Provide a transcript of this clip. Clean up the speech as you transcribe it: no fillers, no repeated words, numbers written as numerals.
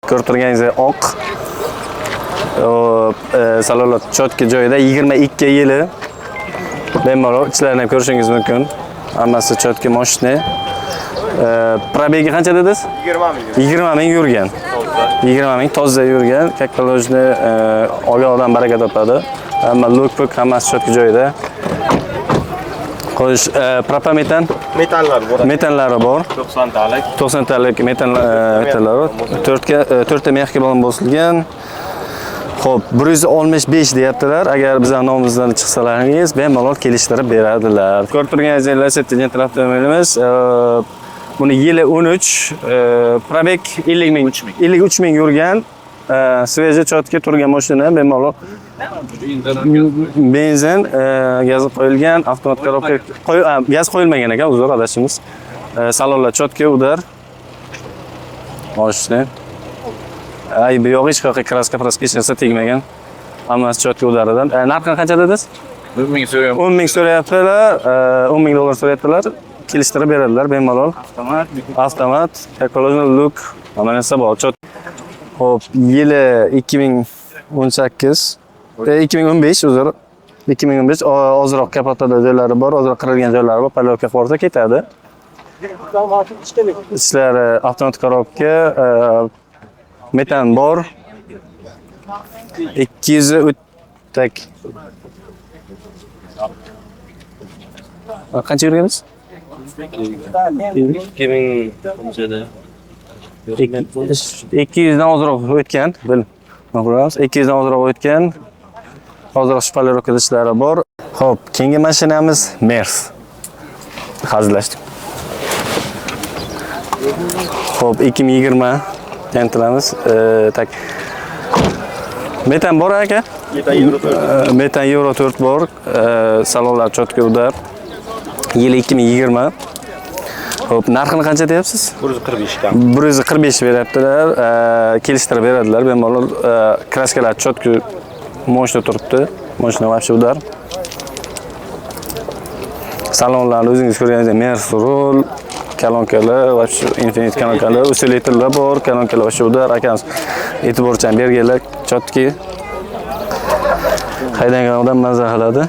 Ko'rib turganingizdek oq. Salonlar chotki joyida 22 yili. Bemalol ichlarini ham ko'rishingiz mumkin. Hammasi chotki mashina. Probegi qancha dedingiz? 20 ming yurgan. 20 ming toza yurgan. Kakkalojni olgan odam baraka topadi. Hamma luk-puk hammasi chotki joyida. Xo'sh, propametan metanlari bor. 90 talik metanlari. 4 ta mexga bilan bosilgan. Xo'p, 165 deyaptilar. Agar bizning nomimizdan chiqsalaringiz, bemalol kelishtirib beradilar. Ko'rib turganingizdek, Lacetti Gentle avtomobilimiz. Buni yili 13, probeg 53 ming yurgan. Sveji chotga turgan mashina, bemalol benzin, gaz qo'yilgan, avtomat korobka gaz qo'yilmagan ekan, uzr adashimiz. Salonlar chotga udar. Mashina. Bu yo'q hech qanaqa kraska hech narsa tegmagan. Hammasi chotga udaridan. Narxi qancha dedingiz? 10 ming so'rayaptilar. 10 ming dollar so'rayaptilar. Kelishtirib beradilar bemalol. Avtomat, ekologik look, mana narsa bor. Hop, yili 2018, 2015 uzr. 2015 ozroq kapotada joylari bor, ozroq qirilgan joylari bor. Palovka qilsa ketadi. Ishlari avtomat korobka, metan bor. 200 o'ttak. Qancha yurgansiz? 200 dan ozroq o'tgan. Bilamiz. 200 dan ozroq o'tgan. Ozroq shpalerovka ishlari bor. Xo'p, keyingi mashinamiz Mers. Hazillashdik. Xo'p, 2020 yantilamiz. Tak. Metan bor aka? Metan Euro 4 bor. Salonlar chotga udar. Yili 2020. Xo'p, narxini qancha deyapsiz? 145 dan. 145 beryaptilar. Kelishtirib beradilar. Bemalol kraskalar chotga mashina turibdi. Mashina вообще udar. Salonlarni o'zingiz ko'rganingizdek Mersul, kolonkalar, вообще Infinite kolonkalar, oscillatorlar bor, kolonkalar вообще udar. Akamiz e'tiborchan berganlar chotki. Haydangan odam mazza qiladi.